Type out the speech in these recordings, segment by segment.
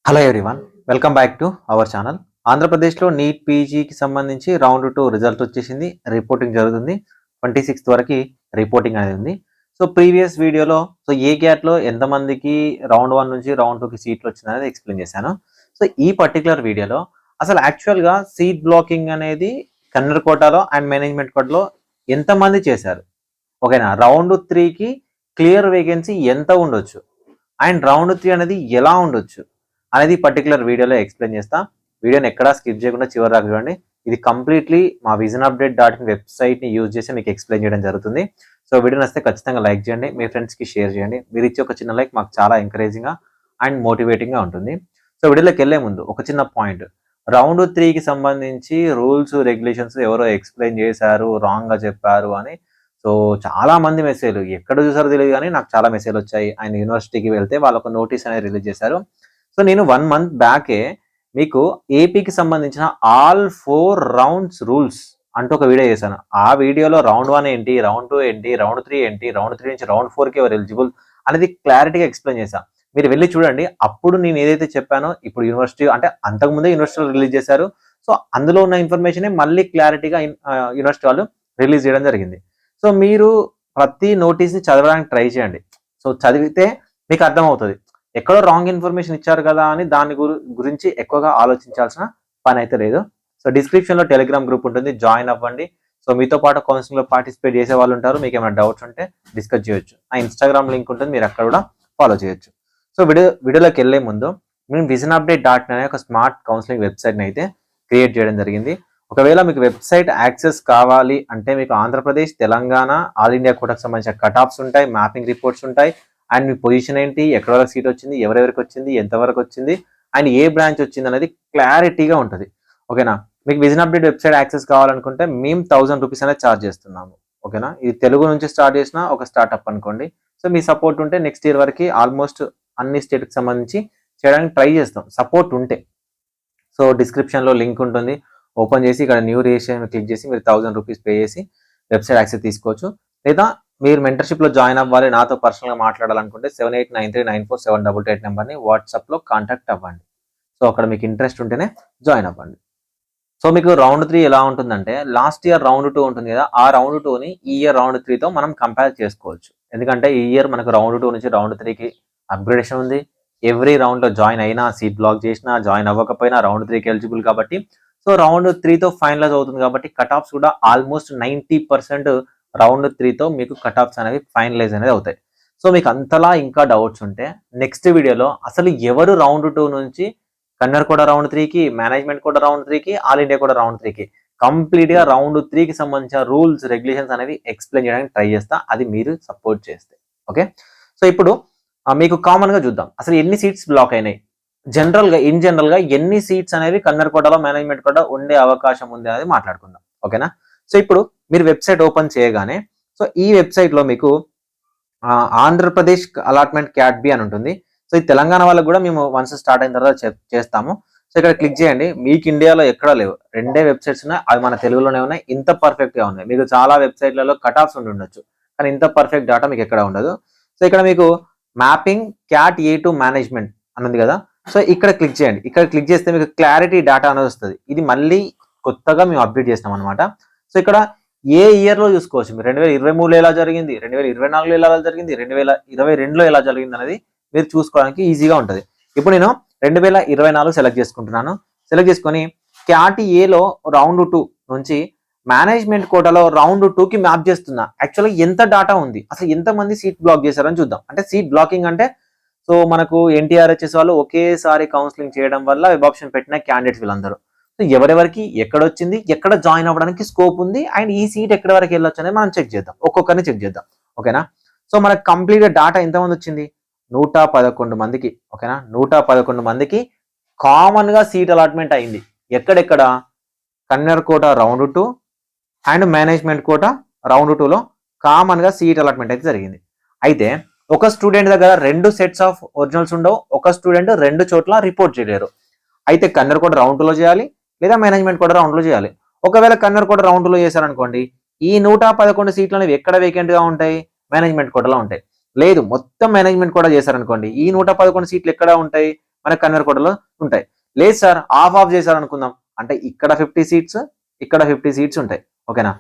Hello everyone, welcome back to our channel. ఆంధ్రప్రదేశ్లో neat పీజీకి సంబంధించి round 2 result వచ్చేసింది. Reporting జరుగుతుంది. 26th వరకు రిపోర్టింగ్ అనేది ఉంది. సో ప్రీవియస్ వీడియోలో ఏ గ్యాట్లో ఎంతమందికి రౌండ్ 1 నుంచి రౌండ్ 2కి సీట్లు వచ్చిందనేది ఎక్స్ప్లెయిన్ చేశాను. సో ఈ పర్టికులర్ వీడియోలో అసలు యాక్చువల్గా సీట్ బ్లాకింగ్ అనేది కన్నర్ కోటాలో అండ్ మేనేజ్మెంట్ కోటాలో ఎంతమంది చేశారు, ఓకేనా? రౌండ్ 3కి క్లియర్ వేకెన్సీ ఎంత ఉండొచ్చు అండ్ రౌండ్ 3 అనేది ఎలా ఉండొచ్చు అనేది పర్టికులర్ వీడియోలో ఎక్స్ప్లెయిన్ చేస్తా. వీడియోని ఎక్కడా స్కిప్ చేయకుండా చివరి దాకా చూడండి. ఇది కంప్లీట్లీ మా visionupdate.in వెబ్సైట్ని యూజ్ చేసి మీకు ఎక్స్ప్లెయిన్ చేయడం జరుగుతుంది. సో వీడియో నచ్చితే ఖచ్చితంగా లైక్ చేయండి, మీ ఫ్రెండ్స్కి షేర్ చేయండి. మీరు ఇచ్చే ఒక చిన్న లైక్ మాకు చాలా ఎంకరేజింగ్గా అండ్ మోటివేటింగ్గా ఉంటుంది. సో వీడియోలోకి వెళ్ళే ముందు ఒక చిన్న పాయింట్, రౌండ్ 3కి సంబంధించి రూల్స్ రెగ్యులేషన్స్ ఎవరో ఎక్స్ప్లెయిన్ చేశారు, రాంగ్గా చెప్పారు అని. సో చాలా మంది మెసేజ్లు ఎక్కడ చూసారో తెలియదు కానీ నాకు చాలా మెసేజ్లు వచ్చాయి. ఆయన యూనివర్సిటీకి వెళ్తే వాళ్ళు ఒక నోటీస్ అనేది రిలీజ్ చేశారు. సో నేను 1 month బ్యాకే మీకు ఏపీకి సంబంధించిన ఆల్ 4 రౌండ్స్ రూల్స్ అంటూ ఒక వీడియో చేశాను. ఆ వీడియోలో రౌండ్ 1 ఏంటి, రౌండ్ 2 ఏంటి, రౌండ్ 3 ఏంటి, రౌండ్ 3 నుంచి రౌండ్ 4కి ఎవరు ఎలిజిబుల్ అనేది క్లారిటీగా ఎక్స్ప్లెయిన్ చేశాను. మీరు వెళ్ళి చూడండి. అప్పుడు నేను ఏదైతే చెప్పానో ఇప్పుడు యూనివర్సిటీ అంటే అంతకుముందే యూనివర్సిటీలో రిలీజ్ చేశారు. సో అందులో ఉన్న ఇన్ఫర్మేషన్ మళ్ళీ క్లారిటీగా యూనివర్సిటీ వాళ్ళు రిలీజ్ చేయడం జరిగింది. సో మీరు ప్రతి నోటీస్ని చదవడానికి ట్రై చేయండి. సో చదివితే మీకు అర్థమవుతుంది. ఎక్కడో రాంగ్ ఇన్ఫర్మేషన్ ఇచ్చారు కదా అని దాని గురించి ఎక్కువగా ఆలోచించాల్సిన పని అయితే లేదు. సో డిస్క్రిప్షన్లో టెలిగ్రామ్ గ్రూప్ ఉంటుంది, జాయిన్ అవ్వండి. సో మీతో పాటు కౌన్సిలింగ్లో పార్టిసిపేట్ చేసే వాళ్ళు ఉంటారు. మీకు ఏమైనా డౌట్స్ ఉంటే డిస్కస్ చేయొచ్చు. ఆ ఇన్స్టాగ్రామ్ లింక్ ఉంటుంది, మీరు అక్కడ కూడా ఫాలో చేయొచ్చు. సో వీడియోలోకి వెళ్ళే ముందు మేము visionupdate.in అనే ఒక స్మార్ట్ కౌన్సిలింగ్ వెబ్సైట్ని అయితే క్రియేట్ చేయడం జరిగింది. ఒకవేళ మీకు వెబ్సైట్ యాక్సెస్ కావాలి అంటే మీకు ఆంధ్రప్రదేశ్, తెలంగాణ, ఆల్ ఇండియా కోటాకు సంబంధించిన కట్ ఆఫ్స్ ఉంటాయి, మ్యాపింగ్ రిపోర్ట్స్ ఉంటాయి, అండ్ మీ పొజిషన్ ఏంటి, ఎక్కడ వరకు సీట్ వచ్చింది, ఎవరెవరికి వచ్చింది, ఎంతవరకు వచ్చింది, అండ్ ఏ బ్రాంచ్ వచ్చింది అనేది క్లారిటీగా ఉంటుంది. ఓకేనా? మీకు visionupdate వెబ్సైట్ యాక్సెస్ కావాలనుకుంటే మేము 1000 రూపీస్ అనేది ఛార్జ్ చేస్తున్నాము. ఓకేనా? ఇది తెలుగు నుంచి స్టార్ట్ చేసిన ఒక స్టార్ట్అప్ అనుకోండి. సో మీ సపోర్ట్ ఉంటే నెక్స్ట్ ఇయర్ వరకు ఆల్మోస్ట్ అన్ని స్టేట్కి సంబంధించి చేయడానికి ట్రై చేస్తాం, సపోర్ట్ ఉంటే. సో డిస్క్రిప్షన్లో లింక్ ఉంటుంది, ఓపెన్ చేసి ఇక్కడ న్యూ రిజిస్ట్రేషన్ క్లిక్ చేసి మీరు 1000 రూపీస్ పే చేసి వెబ్సైట్ యాక్సెస్ తీసుకోవచ్చు. లేదా మీరు మెంటర్షిప్లో జాయిన్ అవ్వాలి, నాతో పర్సనల్గా మాట్లాడాలనుకుంటే 7893947888 నెంబర్ని వాట్సాప్లో కాంటాక్ట్ అవ్వండి. సో అక్కడ మీకు ఇంట్రెస్ట్ ఉంటేనే జాయిన్ అవ్వండి. సో మీకు రౌండ్ 3 ఎలా ఉంటుందంటే లాస్ట్ ఇయర్ రౌండ్ 2 ఉంటుంది కదా, ఆ రౌండ్ 2ని ఈ ఇయర్ రౌండ్ 3తో మనం కంపేర్ చేసుకోవచ్చు. ఎందుకంటే ఈ ఇయర్ మనకు రౌండ్ 2 నుంచి రౌండ్ 3కి అప్గ్రేడేషన్ ఉంది. ఎవ్రీ రౌండ్లో జాయిన్ అయినా, సీట్ బ్లాక్ చేసినా, జాయిన్ అవ్వకపోయినా రౌండ్ 3కి ఎలిజిబుల్ కాబట్టి. సో రౌండ్ 3తో ఫైనలైజ్ అవుతుంది కాబట్టి కట్ ఆఫ్స్ కూడా ఆల్మోస్ట్ 90% రౌండ్ 3తో మీకు కట్ ఆఫ్స్ అనేవి ఫైనలైజ్ అనేది అవుతాయి. సో మీకు అంతలా ఇంకా డౌట్స్ ఉంటే నెక్స్ట్ వీడియోలో అసలు ఎవరు రౌండ్ 2 నుంచి కన్నర్ కూడా రౌండ్ 3కి, మేనేజ్మెంట్ కూడా రౌండ్ 3కి, ఆల్ ఇండియా కూడా రౌండ్ 3కి కంప్లీట్గా రౌండ్ 3కి సంబంధించిన రూల్స్ రెగ్యులేషన్స్ అనేవి ఎక్స్ప్లెయిన్ చేయడానికి ట్రై చేస్తా, అది మీరు సపోర్ట్ చేస్తే. ఓకే? సో ఇప్పుడు మీకు కామన్గా చూద్దాం అసలు ఎన్ని సీట్స్ బ్లాక్ అయినాయి, ఇన్ జనరల్గా ఎన్ని సీట్స్ అనేవి కన్నర్ కోటాలో, మేనేజ్మెంట్ కోటా ఉండే అవకాశం ఉంది అనేది మాట్లాడుకుందాం. ఓకేనా? సో ఇప్పుడు మీరు వెబ్సైట్ ఓపెన్ చేయగానే సో ఈ వెబ్సైట్లో మీకు ఆంధ్రప్రదేశ్ అలాట్మెంట్ క్యాట్ బి అని ఉంటుంది. సో ఈ తెలంగాణ వాళ్ళకి కూడా మేము వన్స్ స్టార్ట్ అయిన తర్వాత చేస్తాము. సో ఇక్కడ క్లిక్ చేయండి. మీకు ఇండియాలో ఎక్కడా లేవు, 2 వెబ్సైట్స్ ఉన్నాయి, అవి మన తెలుగులోనే ఉన్నాయి, ఇంత పర్ఫెక్ట్గా ఉన్నాయి. మీకు చాలా వెబ్సైట్లలో కట్ ఆఫ్స్ ఉండొచ్చు కానీ ఇంత పర్ఫెక్ట్ డేటా మీకు ఎక్కడ ఉండదు. సో ఇక్కడ మీకు మ్యాపింగ్ క్యాట్ A2 మేనేజ్మెంట్ అన్నది కదా, సో ఇక్కడ క్లిక్ చేయండి. ఇక్కడ క్లిక్ చేస్తే మీకు క్లారిటీ డేటా అనేది వస్తుంది. ఇది మళ్ళీ కొత్తగా మేము అప్డేట్ చేస్తాం అనమాట. సో ఇక్కడ ఏ ఇయర్లో చూసుకోవచ్చు, మీరు 2023లో ఎలా జరిగింది, 2024లో ఎలా జరిగింది, 2022లో ఎలా జరిగింది అనేది మీరు చూసుకోవడానికి ఈజీగా ఉంటుంది. ఇప్పుడు నేను 2024 సెలెక్ట్ చేసుకుంటున్నాను. సెలెక్ట్ చేసుకొని క్యాట్ ఏలో రౌండ్ 2 నుంచి మేనేజ్మెంట్ కోటాలో రౌండ్ 2కి మ్యాప్ చేస్తున్నా. యాక్చువల్గా ఎంత డేటా ఉంది, అసలు ఎంతమంది సీట్ బ్లాక్ చేశారని చూద్దాం. అంటే సీట్ బ్లాకింగ్ అంటే సో మనకు NTRHS వాళ్ళు ఒకేసారి కౌన్సిలింగ్ చేయడం వల్ల వెబ్ ఆప్షన్ పెట్టిన క్యాండిడేట్స్ వీళ్ళందరూ సో ఎవరెవరికి ఎక్కడ వచ్చింది, ఎక్కడ జాయిన్ అవ్వడానికి స్కోప్ ఉంది, అండ్ ఈ సీట్ ఎక్కడి వరకు వెళ్ళొచ్చు అనేది మనం చెక్ చేద్దాం, ఒక్కొక్కరిని చెక్ చేద్దాం. ఓకేనా? సో మనకు కంప్లీట్గా డేటా ఎంతమంది వచ్చింది, 111 మందికి. ఓకేనా? 111 మందికి కామన్గా సీట్ అలాట్మెంట్ అయింది. ఎక్కడెక్కడ? Convener quota round 2 and management quota round 2లో కామన్గా సీట్ అలాట్మెంట్ అయితే జరిగింది. అయితే ఒక స్టూడెంట్ దగ్గర 2 సెట్స్ ఆఫ్ ఒరిజినల్స్ ఉండవు, ఒక స్టూడెంట్ 2 చోట్ల రిపోర్ట్ చేయలేరు. అయితే కన్నర్ కోట రౌండ్ 2లో చేయాలి, లేదా మేనేజ్మెంట్ కూడా రౌండ్లో చేయాలి. ఒకవేళ కన్నర్ కోట రౌండ్ 2లో చేశారనుకోండి, ఈ 111 సీట్లు అనేవి ఎక్కడ వేకెంట్గా ఉంటాయి, మేనేజ్మెంట్ కోటలో ఉంటాయి. లేదు మొత్తం మేనేజ్మెంట్ కూడా చేశారనుకోండి, ఈ 111 సీట్లు ఎక్కడ ఉంటాయి, మనకు కన్వర్ కోటలో ఉంటాయి. లేదు సార్ ఆఫ్ చేశారు అనుకుందాం అంటే ఇక్కడ 50 సీట్స్ ఇక్కడ 50 సీట్స్ ఉంటాయి. ఓకేనా,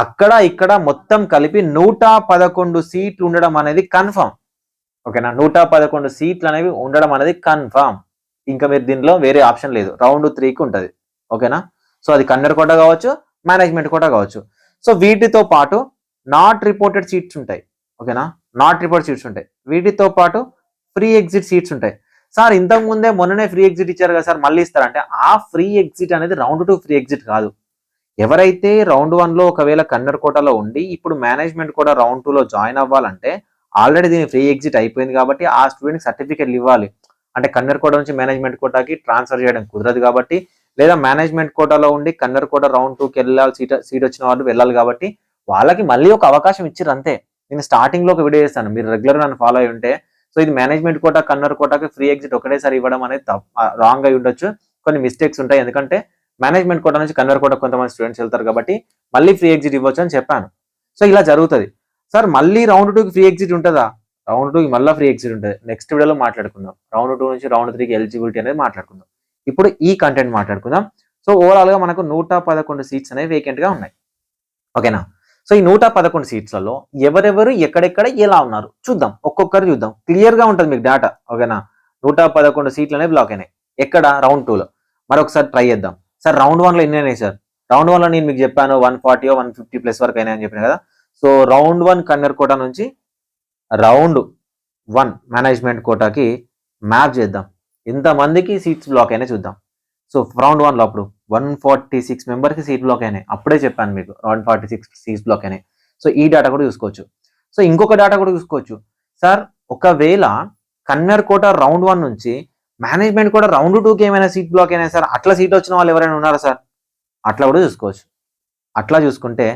అక్కడ ఇక్కడ మొత్తం కలిపి 111 సీట్లు ఉండడం అనేది కన్ఫర్మ్. ఓకేనా, 111 సీట్లు అనేవి ఉండడం అనేది కన్ఫర్మ్. ఇంకా మీరు దీనిలో వేరే ఆప్షన్ లేదు, రౌండ్ 3కి ఉంటుంది. ఓకేనా, సో అది కన్వర్ కోట కావచ్చు, మేనేజ్మెంట్ కోట కావచ్చు. సో వీటితో పాటు నాట్ రిపోర్టెడ్ సీట్స్ ఉంటాయి. ఓకేనా, నాట్ రిపోర్టెడ్ సీట్స్ ఉంటాయి. వీటితో పాటు ఫ్రీ ఎగ్జిట్ సీట్స్ ఉంటాయి. సార్ ఇంతకు ముందే మొన్ననే ఫ్రీ ఎగ్జిట్ ఇచ్చారు కదా సార్, మళ్ళీ ఇస్తారంటే ఆ ఫ్రీ ఎగ్జిట్ అనేది రౌండ్ 2 ఫ్రీ ఎగ్జిట్ కాదు. ఎవరైతే రౌండ్ 1లో ఒకవేళ కన్వర్ కోటాలో ఉండి ఇప్పుడు మేనేజ్మెంట్ కూడా రౌండ్ 2లో జాయిన్ అవ్వాలంటే ఆల్రెడీ దీని ఫ్రీ ఎగ్జిట్ అయిపోయింది కాబట్టి ఆ స్టూడెంట్ సర్టిఫికేట్లు ఇవ్వాలి. అంటే కన్వర్ కోట నుంచి మేనేజ్మెంట్ కోటాకి ట్రాన్స్ఫర్ చేయడం కుదరదు కాబట్టి, లేదా మేనేజ్మెంట్ కోటాలో ఉండి కన్వర్ కోట రౌండ్ 2కి వెళ్ళాలి, సీట్ వచ్చిన వాళ్ళు వెళ్ళాలి కాబట్టి వాళ్ళకి మళ్ళీ ఒక అవకాశం ఇచ్చారు అంతే. నేను స్టార్టింగ్ లో ఒక వీడియో చేస్తాను, మీరు రెగ్యులర్ నన్ను ఫాలో అయి ఉంటే. సో ఇది మేనేజ్మెంట్ కోటా కన్వర్ కోటాకి ఫ్రీ ఎగ్జిట్ ఒకటేసారి ఇవ్వడం అనేది రాంగ్ అయి ఉండొచ్చు, కొన్ని మిస్టేక్స్ ఉంటాయి. ఎందుకంటే మేనేజ్మెంట్ కోటా నుంచి కన్వర్ కోటా కొంతమంది స్టూడెంట్స్ వెళ్తారు కాబట్టి మళ్ళీ ఫ్రీ ఎగ్జిట్ ఇవ్వచ్చు అని చెప్పాను. సో ఇలా జరుగుతుంది. సార్ మళ్ళీ రౌండ్ 2కి ఫ్రీ ఎగ్జిట్ ఉంటుందా? రౌండ్ 2కి మళ్ళీ ఫ్రీ ఎగ్జిట్ ఉంటుంది. నెక్స్ట్ వీడియోలో మాట్లాడుకుందాం. రౌండ్ 2 నుంచి రౌండ్ 3కి ఎలిజిబిలిటీ అనేది మాట్లాడుకుందాం. ఇప్పుడు ఈ కంటెంట్ మాట్లాడుకుందాం. సో ఓవరాల్ గా మనకు 111 సీట్స్ అనేవి వేకెంట్ గా ఉన్నాయి. ఓకేనా, సో ఈ 111 సీట్స్లలో ఎవరెవరు ఎక్కడెక్కడ ఎలా ఉన్నారు చూద్దాం, ఒక్కొక్కరు చూద్దాం. క్లియర్ గా ఉంటుంది మీకు డేటా. ఓకేనా, 111 సీట్లు అనేవి బ్లాక్ అయినాయి. ఎక్కడ? రౌండ్ 2లో. మరొకసారి ట్రై చేద్దాం. సార్ రౌండ్ 1లో ఎన్ని అయినాయి సార్? రౌండ్ 1లో నేను మీకు చెప్పాను 140 150 ప్లస్ వరకు అయినాయి అని చెప్పాను కదా. సో రౌండ్ 1 కన్వర్ కోటా నుంచి రౌండ్ 1 మేనేజ్మెంట్ కోటాకి మ్యాప్ చేద్దాం. ఇంతమందికి సీట్స్ బ్లాక్ అయినా చూద్దాం. సో రౌండ్ 1లో అప్పుడు 146 మెంబర్కి సీట్ బ్లాక్ అయినాయి. అప్పుడే చెప్పాను మీకు 146 సీట్స్ బ్లాక్ అయినాయి. సో ఈ డేటా కూడా చూసుకోవచ్చు. సో ఇంకొక డేటా కూడా చూసుకోవచ్చు. సార్ ఒకవేళ కన్వర్ కోటా రౌండ్ 1 నుంచి మేనేజ్మెంట్ కూడా రౌండ్ 2కి ఏమైనా సీట్ బ్లాక్ అయినాయి సార్, అట్లా సీట్ వచ్చిన వాళ్ళు ఎవరైనా ఉన్నారా సార్? అట్లా కూడా చూసుకోవచ్చు. అట్లా చూసుకుంటే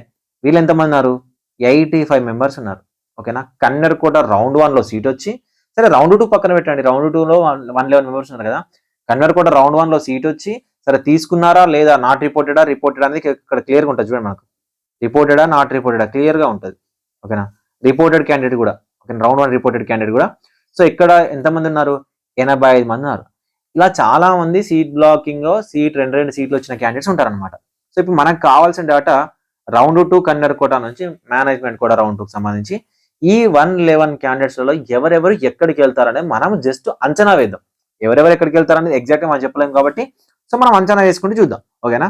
వీళ్ళు ఎంతమంది ఉన్నారు? 85 మెంబర్స్ ఉన్నారు. ఓకేనా, కన్వర్ కోటా రౌండ్ 1లో సీట్ వచ్చి, సరే రౌండ్ 2 పక్కన పెట్టండి, రౌండ్ 2లో 111 మెంబర్స్ ఉన్నారు కదా. కన్వర్ కోటా రౌండ్ 1లో సీట్ వచ్చి సరే తీసుకున్నారా లేదా, నాట్ రిపోర్టెడా రిపోర్టెడ్ అనేది ఇక్కడ క్లియర్గా ఉంటుంది. చూడండి మనకు రిపోర్టెడా నాట్ రిపోర్టెడా క్లియర్గా ఉంటుంది. ఓకేనా, రిపోర్టెడ్ క్యాండిడేట్ కూడా, ఓకే రౌండ్ 1 రిపోర్టెడ్ క్యాండిడేట్ కూడా. సో ఇక్కడ ఎంతమంది ఉన్నారు? 85 మంది ఉన్నారు. ఇలా చాలా మంది సీట్ బ్లాకింగ్ సీట్ రెండు సీట్లు వచ్చిన క్యాండిడేట్స్ ఉంటారనమాట. సో ఇప్పుడు మనకు కావాల్సిన డేటా రౌండ్ 2 కన్వర్ కోటా నుంచి మేనేజ్మెంట్ కోటా రౌండ్ 2కి సంబంధించి ఈ 111 క్యాండిడేట్స్లలో ఎవరెవరు ఎక్కడికి వెళ్తారనేది మనం జస్ట్ అంచనా వేద్దాం. ఎవరెవరు ఎక్కడికి వెళ్తారనేది ఎగ్జాక్ట్గా మనం చెప్పలేము కాబట్టి సో మనం అంచనా వేసుకుంటూ చూద్దాం. ఓకేనా,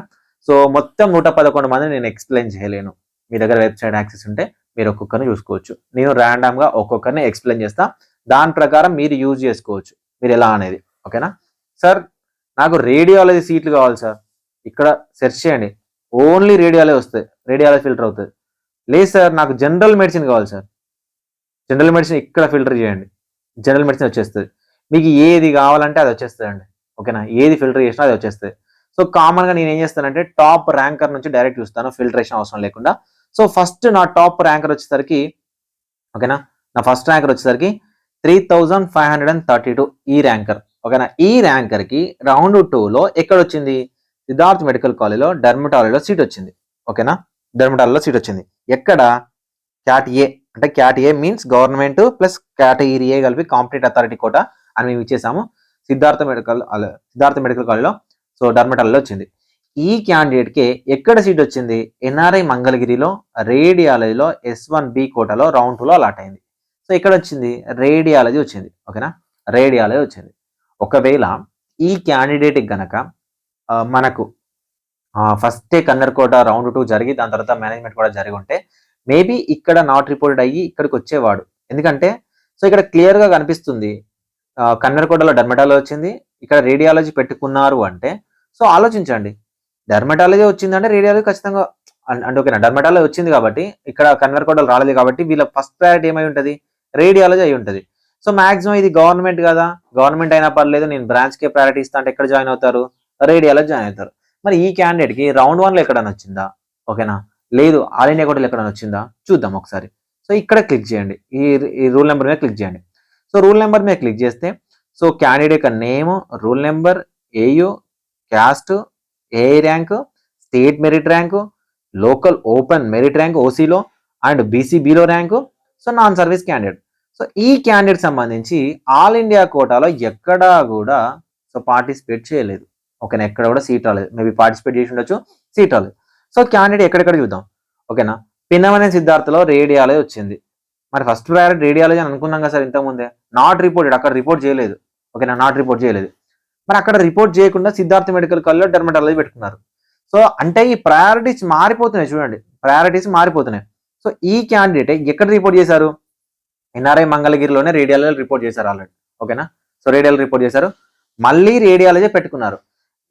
సో మొత్తం 111 మంది నేను ఎక్స్ప్లెయిన్ చేయలేను. మీ దగ్గర వెబ్సైట్ యాక్సెస్ ఉంటే మీరు ఒక్కొక్కరిని చూసుకోవచ్చు. నేను ర్యాండమ్గా ఒక్కొక్కరిని ఎక్స్ప్లెయిన్ చేస్తా, దాని ప్రకారం మీరు యూజ్ చేసుకోవచ్చు మీరు ఎలా అనేది. ఓకేనా, సార్ నాకు రేడియాలజీ సీట్లు కావాలి సార్, ఇక్కడ సెర్చ్ చేయండి, ఓన్లీ రేడియాలజీ వస్తుంది, రేడియాలజీ ఫిల్టర్ అవుతుంది. లేదు సార్ నాకు జనరల్ మెడిసిన్ కావాలి సార్, జనరల్ మెడిసిన్ ఇక్కడ ఫిల్టర్ చేయండి, జనరల్ మెడిసిన్ వచ్చేస్తుంది. మీకు ఏది కావాలంటే అది వచ్చేస్తుంది అండి. ఓకేనా, ఏది ఫిల్టర్ చేసినా అది వచ్చేస్తుంది. సో కామన్గా నేను ఏం చేస్తానంటే టాప్ ర్యాంకర్ నుంచి డైరెక్ట్ చూస్తాను, ఫిల్టరేషన్ అవసరం లేకుండా. సో ఫస్ట్ నా టాప్ ర్యాంకర్ వచ్చేసరికి, ఓకేనా, నా ఫస్ట్ ర్యాంకర్ వచ్చేసరికి 3532 ఈ ర్యాంకర్. ఓకేనా, ఈ ర్యాంకర్కి రౌండ్ 2లో ఎక్కడ వచ్చింది? సిద్ధార్థ్ మెడికల్ కాలేజ్లో డర్మటాలజీలో సీట్ వచ్చింది. ఓకేనా, డర్మటాలజీలో సీట్ వచ్చింది. ఎక్కడ? క్యాట్ ఏ, అంటే cat A means government plus category A కలిపి కాంపిటెంట్ అథారిటీ కోటా అని మేము ఇచ్చేసాము. సిద్ధార్థ మెడికల్ కాలేజ్లో సో డర్మటాలజీలో వచ్చింది. ఈ క్యాండిడేట్కి ఎక్కడ సీట్ వచ్చింది? ఎన్ఆర్ఐ మంగళగిరిలో రేడియాలజీలో S1B కోటాలో రౌండ్ 2లో అలాట్ అయింది. సో ఎక్కడ వచ్చింది? రేడియాలజీ వచ్చింది. ఓకేనా, రేడియాలజీ వచ్చింది. ఒకవేళ ఈ క్యాండిడేట్ గనక మనకు ఫస్టే కన్వర్ కోటా రౌండ్ 2 జరిగి దాని తర్వాత మేనేజ్మెంట్ కూడా జరిగి ఉంటే మేబీ ఇక్కడ నాట్ రిపోర్టెడ్ అయ్యి ఇక్కడికి వచ్చేవాడు. ఎందుకంటే సో ఇక్కడ క్లియర్గా కనిపిస్తుంది కన్వర్ కోటాలో డర్మటాలజీ వచ్చింది, ఇక్కడ రేడియాలజీ పెట్టుకున్నారు అంటే. సో ఆలోచించండి, డర్మటాలజీ వచ్చిందంటే రేడియాలజీ ఖచ్చితంగా అంటే ఓకేనా, డర్మటాలజీ వచ్చింది కాబట్టి ఇక్కడ కన్వర్ కోటాలు రాలేదు కాబట్టి వీళ్ళ ఫస్ట్ ప్రయారిటీ ఏమై ఉంటుంది? రేడియాలజీ అయి ఉంటుంది. సో మాక్సిమం ఇది గవర్నమెంట్ కదా, గవర్నమెంట్ అయినా పర్లేదు నేను బ్రాంచ్కే ప్రయారిటీ ఇస్తా అంటే ఎక్కడ జాయిన్ అవుతారు? రేడియాలజీ జాయిన్ అవుతారు. మరి ఈ క్యాండిడేట్కి రౌండ్ 1లో ఎక్కడైనా వచ్చిందా? ఓకేనా, లేదు ఆల్ ఇండియా కోటాలో ఎక్కడైనా వచ్చిందా చూద్దాం ఒకసారి. సో ఇక్కడ క్లిక్ చేయండి, ఈ రూల్ నెంబర్ మీద క్లిక్ చేయండి. సో రూల్ నెంబర్ మీద క్లిక్ చేస్తే so candidate name, rule number, AU, caste, A rank, state merit rank, local open merit rank ఓసీలో అండ్ బీసీబీలో rank, so non service candidate. So ఈ candidate సంబంధించి all India కోటాలో ఎక్కడా కూడా సో పార్టిసిపేట్ చేయలేదు. ఓకేనా, ఎక్కడ కూడా సీట్ రాలేదు. మేబీ పార్టిసిపేట్ చేసి ఉండొచ్చు, సీట్ రాలేదు. సో క్యాండిడేట్ ఎక్కడెక్కడ చూద్దాం. ఓకేనా, పిన్నమనే సిద్ధార్థలో రేడియాలజీ వచ్చింది. మరి ఫస్ట్ ప్రయారిటీ రేడియాలజీ అని అనుకున్నాం కదా సార్ ఇంతకుముందే. నాట్ రిపోర్టెడ్, అక్కడ రిపోర్ట్ చేయలేదు. ఓకేనా, నాట్ రిపోర్ట్ చేయలేదు. మరి అక్కడ రిపోర్ట్ చేయకుండా సిద్ధార్థ మెడికల్ కాలేజ్లో డెర్మటాలజీ పెట్టుకున్నారు. సో అంటే ఈ ప్రయారిటీస్ మారిపోతున్నాయి, చూడండి ప్రయారిటీస్ మారిపోతున్నాయి. సో ఈ క్యాండిడేట్ ఎక్కడ రిపోర్ట్ చేశారు, ఎన్ఆర్ఐ మంగళగిరిలోనే రేడియాలజీ రిపోర్ట్ చేశారు ఆల్రెడీ. ఓకేనా, సో రేడియాలజీ రిపోర్ట్ చేశారు, మళ్ళీ రేడియాలజీ పెట్టుకున్నారు.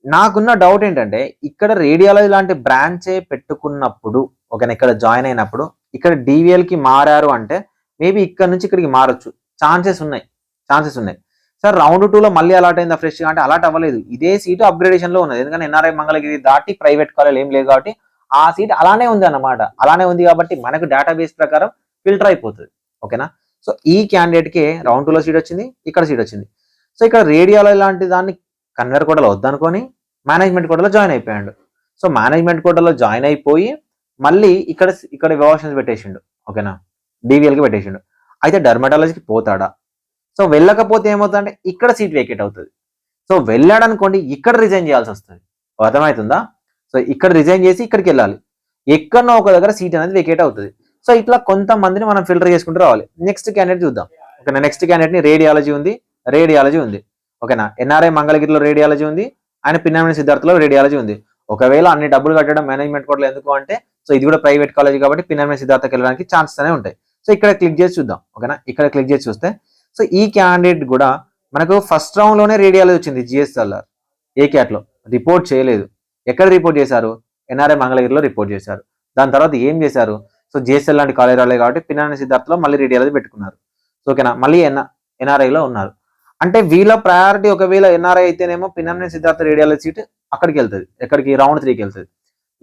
నాకున్న డౌట్ ఏంటంటే ఇక్కడ రేడియాలజీ లాంటి బ్రాంచే పెట్టుకున్నప్పుడు, ఓకేనా, ఇక్కడ జాయిన్ అయినప్పుడు ఇక్కడ DVL కి మారారు అంటే మేబీ ఇక్కడ నుంచి ఇక్కడికి మారొచ్చు, ఛాన్సెస్ ఉన్నాయి. సార్ రౌండ్ 2లో మళ్ళీ అలాట్ అయిందా ఫ్రెష్ అంటే అలాట్ అవ్వలేదు. ఇదే సీటు అప్గ్రేడేషన్ లో ఉన్నది. ఎందుకంటే ఎన్ఆర్ఐ మంగళగిరి దాటి ప్రైవేట్ కాలేజ్ ఏం లేదు కాబట్టి ఆ సీట్ అలానే ఉంది అన్నమాట. అలానే ఉంది కాబట్టి మనకు డేటాబేస్ ప్రకారం ఫిల్టర్ అయిపోతుంది. ఓకేనా, సో ఈ క్యాండిడేట్ కి రౌండ్ 2లో సీట్ వచ్చింది, ఇక్కడ సీట్ వచ్చింది. సో ఇక్కడ రేడియాలజీ లాంటి దాన్ని కన్వీనర్ కోటాలో వద్దనుకొని మేనేజ్మెంట్ కోటాలో జాయిన్ అయిపోయాడు. సో మేనేజ్మెంట్ కోటాలో జాయిన్ అయిపోయి మళ్ళీ ఇక్కడ ఎవాల్యుయేషన్స్ పెట్టేసిండు. ఓకేనా, DVL కి పెట్టేసిండు. అయితే డర్మటాలజీకి పోతాడా? సో వెళ్ళకపోతే ఏమవుతుందంటే ఇక్కడ సీట్ వేకేట్ అవుతుంది. సో వెళ్ళాడు అనుకోండి, ఇక్కడ రిజైన్ చేయాల్సి వస్తుంది. అర్థమవుతుందా? సో ఇక్కడ రిజైన్ చేసి ఇక్కడికి వెళ్ళాలి. ఎక్కడనో ఒక దగ్గర సీట్ అనేది వేకేట్ అవుతుంది. సో ఇట్లా కొంతమందిని మనం ఫిల్టర్ చేసుకుంటూ రావాలి. నెక్స్ట్ క్యాండిడేట్ చూద్దాం. ఓకేనా, నెక్స్ట్ క్యాండిడేట్ ని రేడియాలజీ ఉంది. ఓకేనా, ఎన్ఆర్ఐ మంగళగిరిలో రేడియాలజీ ఉంది, ఆయన పిన్నమనే సిద్ధార్థలో రేడియాలజీ ఉంది. ఒకవేళ అన్ని డబ్బులు కట్టడం మేనేజ్మెంట్ కోటాలో ఎందుకు అంటే సో ఇది కూడా ప్రైవేట్ కాలేజ్ కాబట్టి పిన్నమనే సిద్ధార్థకి వెళ్ళడానికి ఛాన్సెస్ అనేవి ఉంటాయి. సో ఇక్కడ క్లిక్ చేసి చూద్దాం. ఓకేనా, ఇక్కడ క్లిక్ చేసి చూస్తే సో ఈ క్యాండిడేట్ కూడా మనకు ఫస్ట్ రౌండ్ లోనే రేడియాలజీ వచ్చింది. GSLR ఏ క్యాట్లో రిపోర్ట్ చేయలేదు. ఎక్కడ రిపోర్ట్ చేశారు? ఎన్ఆర్ఐ మంగళగిరిలో రిపోర్ట్ చేశారు. దాని తర్వాత ఏం చేశారు? సో JSL లాంటి కాలేజ్ రాలేదు కాబట్టి పిన్నమనే సిద్ధార్థలో మళ్ళీ రేడియాలజీ పెట్టుకున్నారు. సో ఓకేనా, మళ్ళీ NRIలో ఉన్నారు. అంటే వీళ్ళ ప్రయారిటీ ఒకవేళ NRI అయితేనేమో పిన్నమనే సిద్ధార్థ రేడియాలజీ సీట్ అక్కడికి వెళ్తుంది. ఎక్కడికి? రౌండ్ 3కి వెళ్తుంది.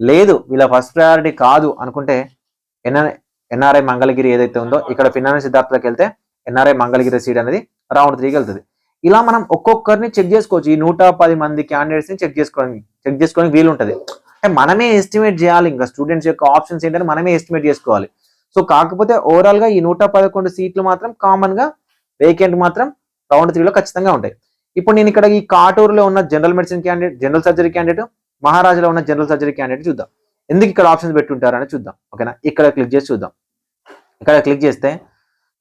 లేదు వీళ్ళ ఫస్ట్ ప్రయారిటీ కాదు అనుకుంటే ఎన్ఆర్ఐ మంగళగిరి ఏదైతే ఉందో ఇక్కడ పిన్నమనే సిద్ధార్థలోకి వెళ్తే ఎన్ఆర్ఐ మంగళగిరి సీట్ అనేది రౌండ్ 3కి వెళ్తుంది. ఇలా మనం ఒక్కొక్కరిని చెక్ చేసుకోవచ్చు. ఈ 110 మంది క్యాండిడేట్స్ ని చెక్ చేసుకోవడానికి వీలు ఉంటుంది. అంటే మనమే ఎస్టిమేట్ చేయాలి. ఇంకా స్టూడెంట్స్ యొక్క ఆప్షన్స్ ఏంటని మనమే ఎస్టిమేట్ చేసుకోవాలి. సో కాకపోతే ఓవరాల్ గా ఈ 111 సీట్లు మాత్రం కామన్ గా వేకెంట్ మాత్రం రౌండ్ 3లో ఖచ్చితంగా ఉంటాయి. ఇప్పుడు నేను ఇక్కడ ఈ కాటూరులో ఉన్న general medicine candidate, general surgery candidate, మహారాజులో ఉన్న జనరల్ సర్జరీ క్యాండిడేట్ చూద్దాం. ఎందుకు ఇక్కడ ఆప్షన్స్ పెట్టుంటారని చూద్దాం. ఓకేనా, ఇక్కడ క్లిక్ చేసి చూద్దాం. ఇక్కడ క్లిక్ చేస్తే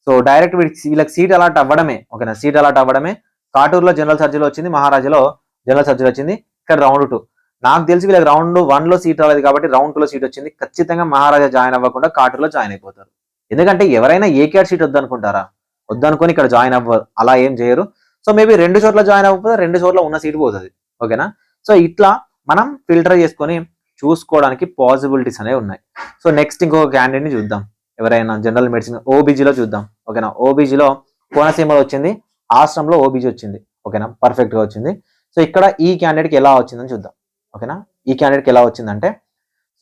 సో డైరెక్ట్ వీళ్ళకి సీట్ అలాట్ అవ్వడమే. ఓకేనా, సీట్ అలాట్ అవ్వడమే. కాటూరులో జనరల్ సర్జరీ వచ్చింది, మహారాజులో జనరల్ సర్జరీ వచ్చింది. ఇక్కడ రౌండ్ 2 నాకు తెలిసి వీళ్ళకి రౌండ్ 1లో సీట్ రాలేదు కాబట్టి రౌండ్ 2లో సీట్ వచ్చింది. ఖచ్చితంగా మహారాజా జాయిన్ అవ్వకుండా కాటూరులో జాయిన్ అయిపోతారు. ఎందుకంటే ఎవరైనా ఏ క్యాట్ సీట్ వద్దనుకుంటారా? వద్దనుకొని ఇక్కడ జాయిన్ అవ్వరు, అలా ఏం చేయరు. సో మేబీ 2 చోట్ల జాయిన్ అవ్వకపోతే 2 చోట్ల ఉన్న సీట్ పోతుంది. ఓకేనా, సో ఇట్లా మనం ఫిల్టర్ చేసుకొని చూసుకోవడానికి పాసిబిలిటీస్ అనేవి ఉన్నాయి. సో నెక్స్ట్ ఇంకొక క్యాండిడేట్ ని చూద్దాం. ఎవరైనా జనరల్ మెడిసిన్ OBGలో చూద్దాం. ఓకేనా, OBGలో కోనసీమలో వచ్చింది, ఆశ్రమంలో OBG వచ్చింది. ఓకేనా, పర్ఫెక్ట్ గా వచ్చింది. సో ఇక్కడ ఈ క్యాండిడేట్కి ఎలా వచ్చిందని చూద్దాం. ఓకేనా, ఈ క్యాండిడేట్కి ఎలా వచ్చిందంటే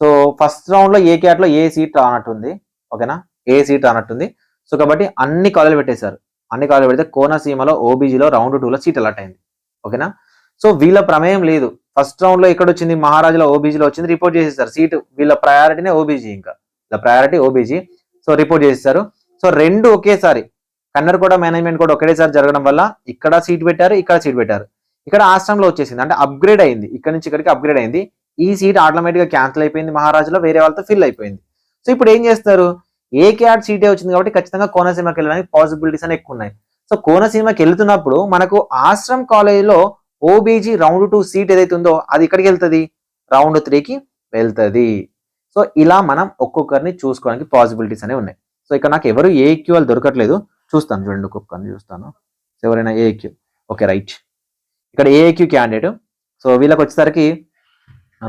సో ఫస్ట్ రౌండ్ లో ఏ క్యాట్లో ఏ సీట్ రానట్టుంది. ఓకేనా, ఏ సీట్ రానట్టుంది. సో కాబట్టి అన్ని కాలేజీలు పెట్టేశారు. అన్ని కాలేజీలు పెడితే కోనసీమలో OBGలో రౌండ్ 2లో సీట్ అలాట్ అయింది. ఓకేనా, సో వీళ్ళ ప్రమేయం లేదు. ఫస్ట్ రౌండ్ లో ఎక్కడ వచ్చింది? మహారాజులో OBGలో వచ్చింది, రిపోర్ట్ చేసేసారు సీటు. వీళ్ళ ప్రయారిటీనే OBG, ఇంకా వీళ్ళ ప్రయారిటీ OBG. సో రిపోర్ట్ చేసేసారు. సో రెండు ఒకేసారి కన్నర్ కూడా మేనేజ్మెంట్ కూడా ఒకేసారి జరగడం వల్ల ఇక్కడ సీట్ పెట్టారు, ఇక్కడ సీట్ పెట్టారు. ఇక్కడ ఆశ్రమంలో వచ్చేసింది, అంటే అప్గ్రేడ్ అయింది. ఇక్కడ నుంచి ఇక్కడికి అప్గ్రేడ్ అయింది. ఈ సీట్ ఆటోమేటిక్ గా క్యాన్సిల్ అయిపోయింది, మహారాజులో వేరే వాళ్ళతో ఫిల్ అయిపోయింది. సో ఇప్పుడు ఏం చేస్తారు? ఏ క్యాట్ సీటే వచ్చింది కాబట్టి ఖచ్చితంగా కోనసీమకి వెళ్ళడానికి పాసిబిలిటీస్ అనేవి ఎక్కువ ఉన్నాయి. సో కోనసీమకి వెళ్తున్నప్పుడు మనకు ఆశ్రమ్ కాలేజీలో OBG రౌండ్ 2 సీట్ ఏదైతే ఉందో అది ఇక్కడికి వెళ్తుంది, రౌండ్ 3కి వెళ్తుంది. సో ఇలా మనం ఒక్కొక్కరిని చూసుకోవడానికి పాసిబిలిటీస్ అనేవి ఉన్నాయి. సో ఇక్కడ నాకు ఎవరు AEQ దొరకట్లేదు, చూస్తాను చూడండి, ఒక్కొక్కరిని చూస్తాను. ఎవరైనా AEQ, ఓకే రైట్. ఇక్కడ AEQ క్యాండిడేట్. సో వీళ్ళకి వచ్చేసరికి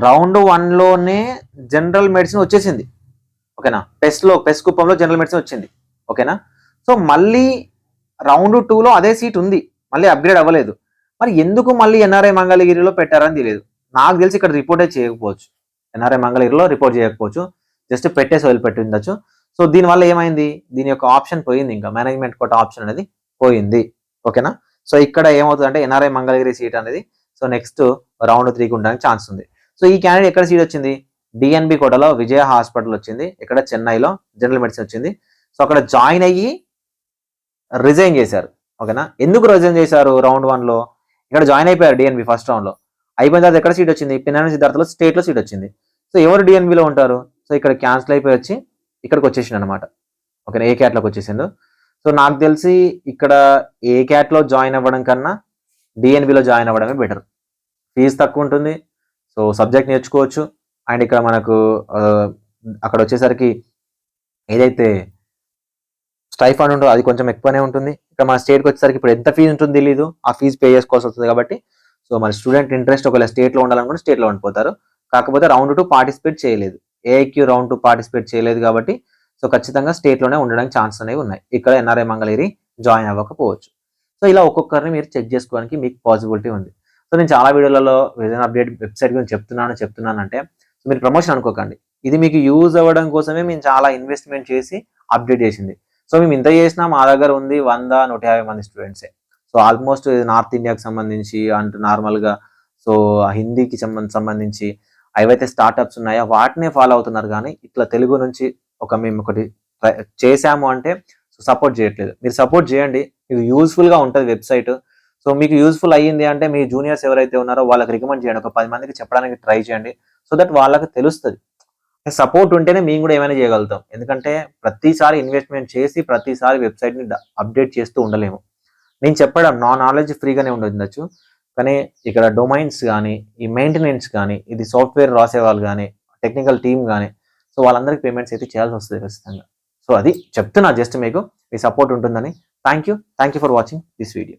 రౌండ్ 1లోనే జనరల్ మెడిసిన్ వచ్చేసింది. ఓకేనా, పెస్ కుప్పంలో జనరల్ మెడిసిన్ వచ్చింది. ఓకేనా, సో మళ్ళీ రౌండ్ 2లో అదే సీట్ ఉంది, మళ్ళీ అప్గ్రేడ్ అవ్వలేదు. మరి ఎందుకు మళ్ళీ ఎన్ఆర్ఐ మంగళగిరిలో పెట్టారని తెలియదు. నాకు తెలిసి ఇక్కడ రిపోర్టే చేయకపోవచ్చు, ఎన్ఆర్ఐ మంగళగిరిలో రిపోర్ట్ చేయకపోవచ్చు, జస్ట్ పెట్టేసి వదిలిపెట్టి ఉండొచ్చు. సో దీనివల్ల ఏమైంది? దీని యొక్క ఆప్షన్ పోయింది, ఇంకా మేనేజ్మెంట్ కోట ఆప్షన్ అనేది పోయింది. ఓకేనా, సో ఇక్కడ ఏమవుతుందంటే ఎన్ఆర్ఐ మంగళగిరి సీట్ అనేది సో నెక్స్ట్ రౌండ్ 3కి ఉండడానికి ఛాన్స్ ఉంది. సో ఈ క్యాండిడేట్ ఎక్కడ సీట్ వచ్చింది? DNB కోటలో విజయ హాస్పిటల్ వచ్చింది, ఇక్కడ చెన్నైలో జనరల్ మెడిసిన్ వచ్చింది. సో అక్కడ జాయిన్ అయ్యి రిజైన్ చేశారు. ఓకేనా, ఎందుకు రిజైన్ చేశారు? రౌండ్ 1లో ఇక్కడ జాయిన్ అయిపోయారు డిఎన్బి ఫస్ట్ రౌండ్లో. అయిపోయిన తర్వాత ఎక్కడ సీట్ వచ్చింది? పిన్నెల్లి సిద్ధార్థలో స్టేట్లో సీట్ వచ్చింది. సో ఎవరు డిఎన్బిలో ఉంటారు? సో ఇక్కడ క్యాన్సిల్ అయిపోయి వచ్చి ఇక్కడికి వచ్చేసిండు అనమాట. ఓకేనా, ఏ క్యాట్లోకి వచ్చేసిండు. సో నాకు తెలిసి ఇక్కడ ఏ క్యాట్లో జాయిన్ అవ్వడం కన్నా డిఎన్బిలో జాయిన్ అవ్వడమే బెటర్. ఫీజు తక్కువ ఉంటుంది, సో సబ్జెక్ట్ నేర్చుకోవచ్చు. అండ్ ఇక్కడ మనకు అక్కడ వచ్చేసరికి ఏదైతే స్టైఫండ్ ఉంటుందో అది కొంచెం ఎక్కువనే ఉంటుంది. ఇక్కడ మన స్టేట్కి వచ్చేసరికి ఇప్పుడు ఎంత ఫీజు ఉంటుంది తెలీదు, ఆ ఫీజు పే చేసుకోవాల్సి వస్తుంది. కాబట్టి సో మన స్టూడెంట్ ఇంట్రెస్ట్ ఒకవేళ స్టేట్లో ఉండాలనుకుంటే స్టేట్లో ఉండిపోతారు. కాకపోతే రౌండ్ 2 పార్టిసిపేట్ చేయలేదు, ఏఐక్యూ రౌండ్ 2 పార్టిసిపేట్ చేయలేదు కాబట్టి సో ఖచ్చితంగా స్టేట్లోనే ఉండడానికి ఛాన్స్ అనేవి ఉన్నాయి. ఇక్కడ ఎన్ఆర్ఐ మంగళగిరి జాయిన్ అవ్వకపోవచ్చు. సో ఇలా ఒక్కొక్కరిని మీరు చెక్ చేసుకోవడానికి మీకు పాసిబిలిటీ ఉంది. సో నేను చాలా వీడియోలలో విజన్ అప్డేట్ వెబ్సైట్ గురించి చెప్తున్నానంటే సో మీరు ప్రమోషన్ అనుకోకండి. ఇది మీకు యూజ్ అవ్వడం కోసమే మేము చాలా ఇన్వెస్ట్మెంట్ చేసి అప్డేట్ చేసింది. సో మేము ఇంత చేసినా మా దగ్గర ఉంది 100-150 మంది స్టూడెంట్సే. సో ఆల్మోస్ట్ నార్త్ ఇండియాకి సంబంధించి అంటే నార్మల్గా సో హిందీకి సంబంధించి ఏవైతే స్టార్టప్స్ ఉన్నాయో వాటినే ఫాలో అవుతున్నారు. కానీ ఇట్లా తెలుగు నుంచి మేము ఒకటి చేశాము అంటే సో సపోర్ట్ చేయట్లేదు. మీరు సపోర్ట్ చేయండి, మీకు యూస్ఫుల్గా ఉంటుంది వెబ్సైట్. సో మీకు యూస్ఫుల్ అయ్యింది అంటే మీ జూనియర్స్ ఎవరైతే ఉన్నారో వాళ్ళకి రికమెండ్ చేయండి, ఒక 10 మందికి చెప్పడానికి ట్రై చేయండి. సో దట్ వాళ్ళకి తెలుస్తుంది. సపోర్ట్ ఉంటేనే మేము కూడా ఏమైనా చేయగలుగుతాం. ఎందుకంటే ప్రతిసారి ఇన్వెస్ట్మెంట్ చేసి ప్రతిసారి వెబ్సైట్ని అప్డేట్ చేస్తూ ఉండలేము. నేను చెప్పడం నా నాలెడ్జ్ ఫ్రీగానే ఉండొచ్చు, కానీ ఇక్కడ డొమైన్స్ కానీ ఈ మెయింటెనెన్స్ కానీ ఇది సాఫ్ట్వేర్ రాసే వాళ్ళు కానీ టెక్నికల్ టీమ్ కానీ సో వాళ్ళందరికీ పేమెంట్స్ అయితే చేయాల్సి వస్తుంది ఖచ్చితంగా. సో అది చెప్తున్నా జస్ట్ మీకు మీ సపోర్ట్ ఉంటుందని. Thank you for watching this video.